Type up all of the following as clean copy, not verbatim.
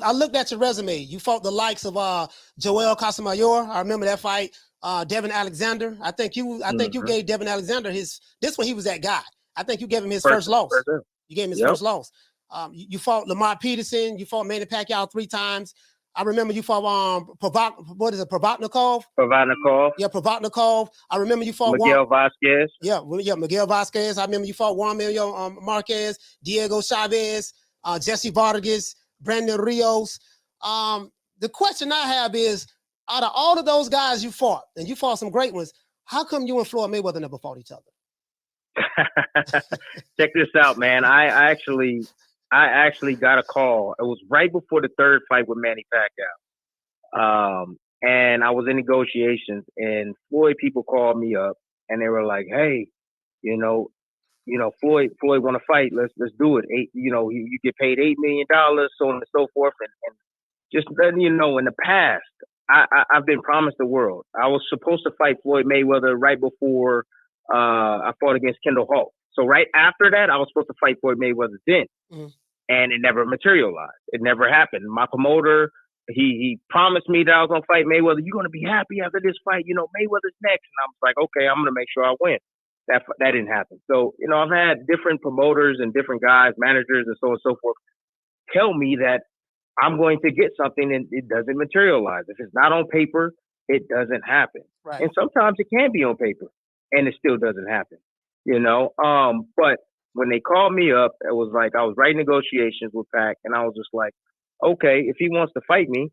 I looked at your resume. You fought the likes of Joel Casamayor. I remember that fight. Devin Alexander. I think you gave Devin Alexander this one. He was that guy. I think you gave him his first loss. You gave him his first loss. You fought Lamar Peterson. You fought Manny Pacquiao 3 times. I remember you fought Provodnikov? Provodnikov. Yeah, Provodnikov. I remember you fought Miguel Vasquez. Yeah, Miguel Vasquez. I remember you fought Juan Emilio Marquez, Diego Chavez, Jesse Vargas, Brandon Rios. The question I have is, out of all of those guys you fought, and you fought some great ones, how come you and Floyd Mayweather never fought each other? Check this out, man. I actually got a call. It was right before the 3rd fight with Manny Pacquiao. And I was in negotiations, and Floyd people called me up, and they were like, "Hey, you know, Floyd want to fight. Let's do it. You get paid $8 million, so on and so forth." And just letting you know, in the past, I've been promised the world. I was supposed to fight Floyd Mayweather right before I fought against Kendall Hall. So right after that, I was supposed to fight Floyd Mayweather then, and it never materialized. It never happened. My promoter, he promised me that I was gonna fight Mayweather. You're gonna be happy after this fight. Mayweather's next, and I was like, okay, I'm gonna make sure I win. That didn't happen. So I've had different promoters and different guys, managers, and so on and so forth, tell me that I'm going to get something and it doesn't materialize. If it's not on paper, it doesn't happen. Right. And sometimes it can be on paper and it still doesn't happen. But when they called me up, it was like I was writing negotiations with Pac, and I was just like, okay, if he wants to fight me,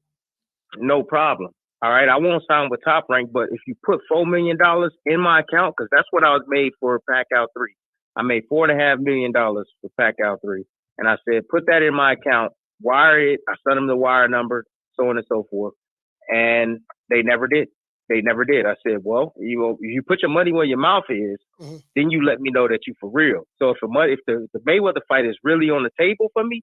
no problem. All right, I won't sign with Top Rank, but if you put $4 million in my account, because that's what I was made for Pacquiao 3. I made $4.5 million for Pacquiao 3. And I said, put that in my account, wire it. I sent them the wire number, so on and so forth. And they never did. I said, well, you put your money where your mouth is, then you let me know that you for real. So if the Mayweather fight is really on the table for me,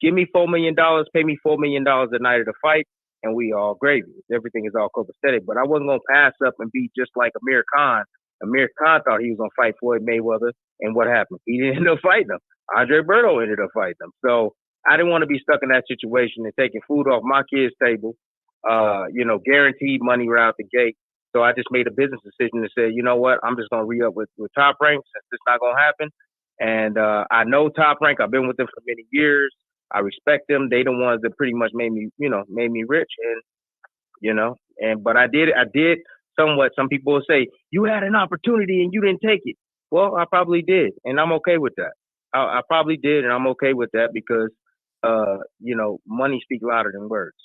give me $4 million, pay me $4 million a night of the fight, and we all gravy. Everything is all copacetic. But I wasn't going to pass up and be just like Amir Khan. Amir Khan thought he was going to fight Floyd Mayweather, and what happened? He didn't end up fighting him. Andre Berto ended up fighting him. So I didn't want to be stuck in that situation and taking food off my kids' table, guaranteed money right out the gate. So I just made a business decision to say, you know what, I'm just going to re-up with Top Rank since it's not going to happen. And I know Top Rank. I've been with them for many years. I respect them. They the ones that pretty much made me rich. But I did somewhat. Some people will say, you had an opportunity and you didn't take it. Well, I probably did. And I'm okay with that. I probably did. And I'm okay with that because, money speaks louder than words.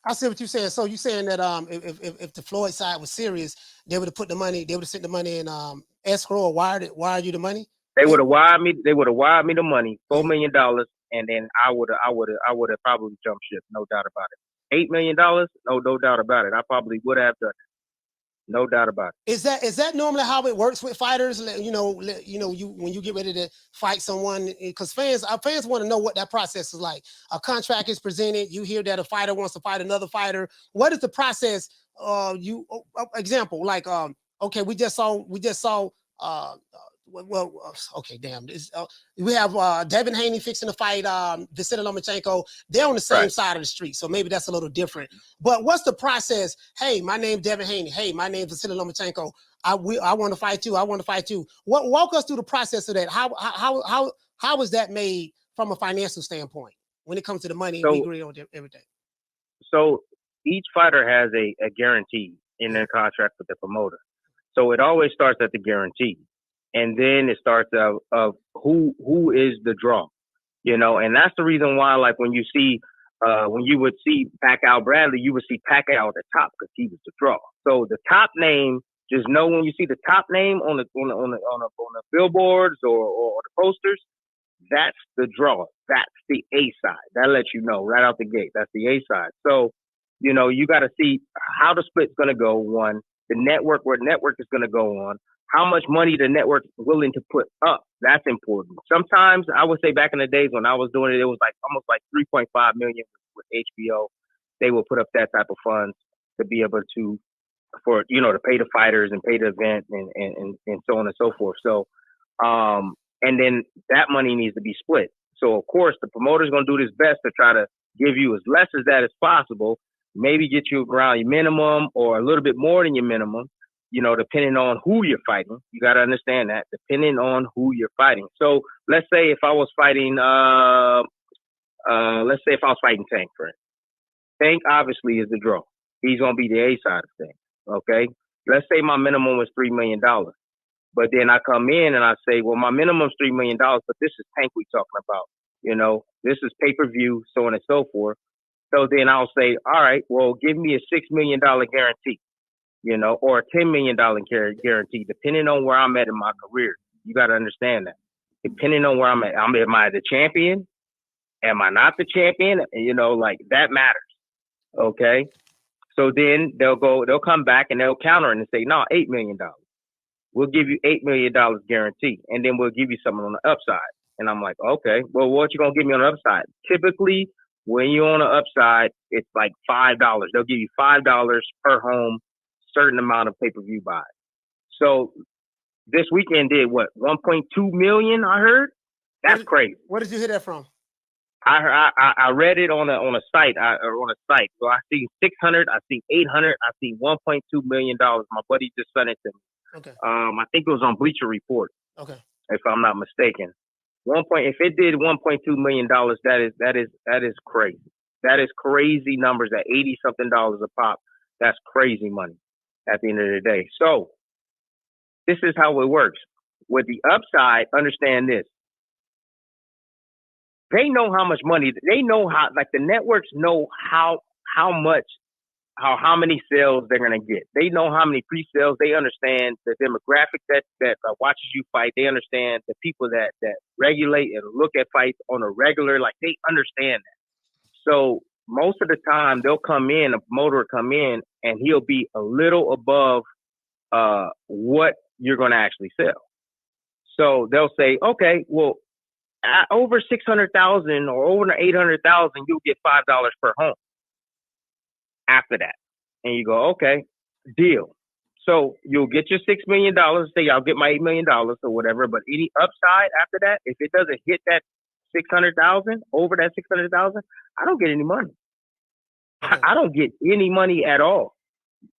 I see what you're saying. So you're saying that if the Floyd side was serious, they would have sent the money in escrow or wired you the money. They would have wired me. They would have wired me the money, $4 million, and then I would have probably jumped ship, no doubt about it. $8 million, no doubt about it. I probably would have done it. No doubt about it. Is that normally how it works with fighters? When you get ready to fight someone, because our fans want to know what that process is like. A contract is presented. You hear that a fighter wants to fight another fighter. What is the process? Example, like okay, we just saw. Okay, damn. We have Devin Haney fixing to fight Vasily Lomachenko. They're on the same side of the street, so maybe that's a little different. But what's the process? Hey, my name's Devin Haney. Hey, my name's Vasily Lomachenko. I want to fight too. I want to fight too. Walk us through the process of that. How is that made from a financial standpoint when it comes to the money? We agree on everything. So each fighter has a guarantee in their contract with the promoter. So it always starts at the guarantee. And then it starts of who is the draw, and that's the reason why, like when you would see Pacquiao Bradley, you would see Pacquiao at the top because he was the draw. So the top name, just know when you see the top name on the billboards or the posters, that's the draw. That's the A side. That lets you know right out the gate. That's the A side. So, you got to see how the split's going to go. One, the network, where network is going to go on. How much money the network is willing to put up. That's important. Sometimes I would say back in the days when I was doing it, it was like almost like 3.5 million with HBO. They will put up that type of funds to be able to pay the fighters and pay the event and so on and so forth. So, and then that money needs to be split. So of course the promoter's going to do his best to try to give you as less as that as possible, maybe get you around your minimum or a little bit more than your minimum, depending on who you're fighting. You got to understand that, depending on who you're fighting. So let's say if I was fighting, Tank, for instance. Tank obviously is the draw. He's going to be the A side of things, okay? Let's say my minimum was $3 million. But then I come in and I say, well, my minimum is $3 million, but this is Tank we talking about. This is pay-per-view, so on and so forth. So then I'll say, all right, well, give me a $6 million guarantee, or a $10 million guarantee, depending on where I'm at in my career. You got to understand that. Depending on where I'm at. Am I the champion? Am I not the champion? That matters. Okay. So then they'll come back and they'll counter and say, no, $8 million. We'll give you $8 million guarantee. And then we'll give you something on the upside. And I'm like, okay, well, what you going to give me on the upside? Typically, when you're on the upside, it's like $5. They'll give you $5 per home, certain amount of pay-per-view buys. So this weekend did what? 1.2 million, I heard? That's crazy. Where did you hear that from? I read it on a site. So I see 600, I see 800, I see 1.2 million dollars. My buddy just sent it to me. Okay. I think it was on Bleacher Report. Okay. If I'm not mistaken. If it did 1.2 million dollars, that is crazy. That is crazy numbers at $80-something a pop. That's crazy money at the end of the day. So this is how it works. With the upside, understand this. They know how much money, they know how, like the networks know how many sales they're going to get. They know how many pre-sales. They understand the demographic that watches you fight. They understand the people that regulate and look at fights on a regular, like they understand that. So most of the time they'll come in, a promoter will come in and he'll be a little above what you're going to actually sell. So they'll say, okay, well, over 600,000 or over 800,000, you'll get $5 per home. After that, and you go, okay, deal. So you'll get your $6 million. Say I'll get my $8 million or whatever. But any upside after that, if it doesn't hit that 600,000, over that 600,000, I don't get any money. Okay. I don't get any money at all.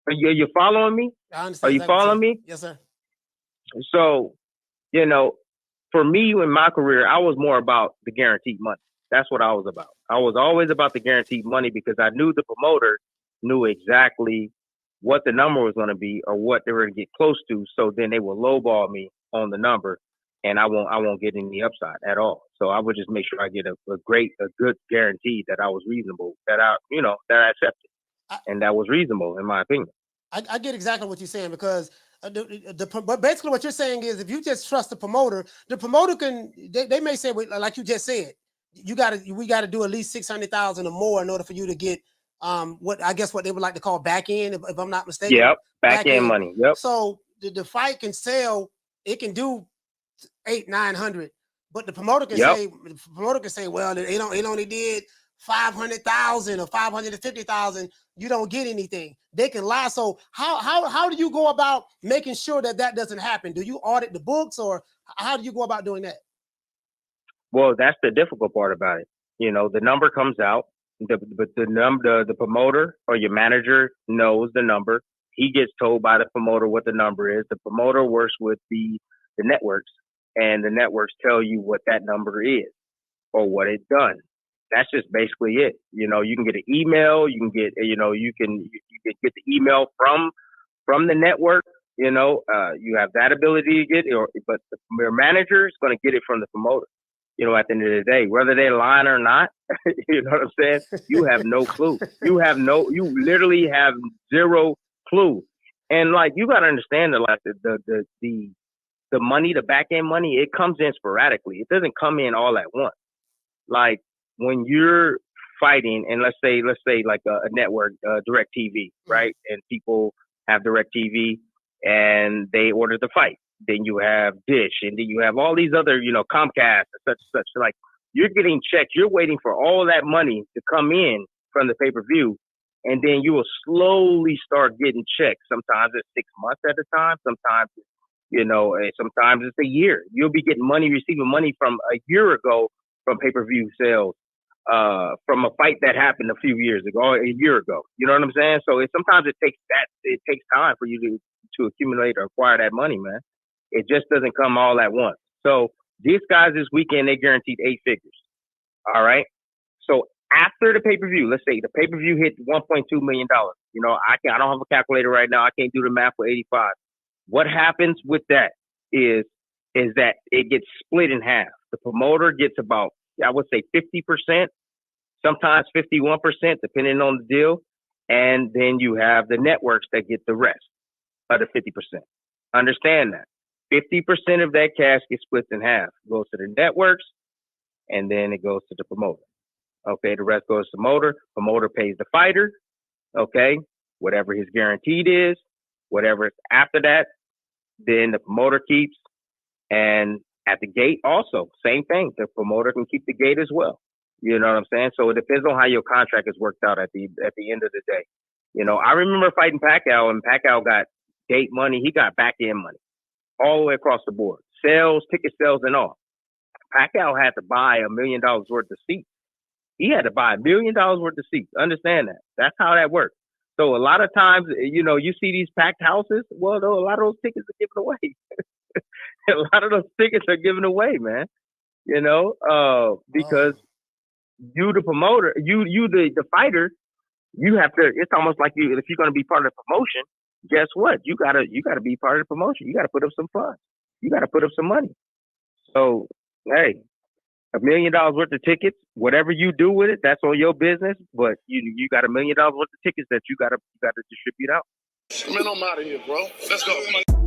Are you following me? I understand. Are you following me? Yes, sir. So, for me in my career, I was more about the guaranteed money. That's what I was about. I was always about the guaranteed money because I knew the promoter knew exactly what the number was going to be or what they were going to get close to. So then they will lowball me on the number, and I won't get any upside at all. So I would just make sure I get a good guarantee that I was reasonable, that I accepted, and that was reasonable in my opinion. I get exactly what you're saying because but basically what you're saying is if you just trust the promoter can they may say, like you just said, we got to do at least 600,000 or more in order for you to get what they would like to call back end, if I'm not mistaken. Yep, back end money. Yep. So the fight can sell, it can do 800-900, but the promoter can say, well, it only did 500,000 or 550,000. You don't get anything. They can lie. So how do you go about making sure that doesn't happen? Do you audit the books, or how do you go about doing that? Well, that's the difficult part about it. The number comes out, but the promoter or your manager knows the number. He gets told by the promoter what the number is. The promoter works with the networks, and the networks tell you what that number is or what it's done. That's just basically it. You can get an email. You can get, you can get the email from the network. You have that ability to get it, but your manager is going to get it from the promoter. At the end of the day, whether they're lying or not, you know what I'm saying? You have no clue. You literally have zero clue. And like, you got to understand that, like the money, the back end money, it comes in sporadically. It doesn't come in all at once. Like when you're fighting, and let's say like a network, DirecTV, right? And people have DirecTV and they order the fight. Then you have Dish, and then you have all these other, Comcast and such. Like, you're getting checks. You're waiting for all that money to come in from the pay-per-view, and then you will slowly start getting checks. Sometimes it's 6 months at a time. Sometimes, sometimes it's a year. You'll be getting receiving money from a year ago from pay-per-view sales. from a fight that happened a few years ago, or a year ago. You know what I'm saying? So sometimes it takes time for you to accumulate or acquire that money, man. It just doesn't come all at once. So these guys this weekend, they guaranteed 8 figures. All right. So after the pay-per-view, let's say the pay-per-view hit $1.2 million. You know, I don't have a calculator right now. I can't do the math for 85. What happens with that is that it gets split in half. The promoter gets about, I would say 50%, sometimes 51%, depending on the deal. And then you have the networks that get the rest of the 50%. Understand that. 50% of that cash gets split in half. It goes to the networks, and then it goes to the promoter. Okay, the rest goes to the promoter. Promoter pays the fighter. Okay, whatever his guaranteed is, whatever after that, then the promoter keeps. And at the gate also, same thing. The promoter can keep the gate as well. You know what I'm saying? So it depends on how your contract is worked out at the end of the day. You know, I remember fighting Pacquiao, and Pacquiao got gate money. He got back end money all the way across the board. Sales, ticket sales, and all. Pacquiao had to buy $1 million worth of seats. He had to buy $1 million worth of seats. Understand that. That's how that works. So a lot of times, you know, you see these packed houses. Well, a lot of those tickets are given away. A lot of those tickets are given away, man. You know, because you the promoter, you the fighter, you have to. It's almost like if you're going to be part of the promotion. Guess what? You gotta be part of the promotion. You gotta put up some funds. You gotta put up some money. So hey, $1 million worth of tickets, whatever you do with it, that's on your business. But you got $1 million worth of tickets that you gotta distribute out. Man, I'm out of here, bro. Let's go.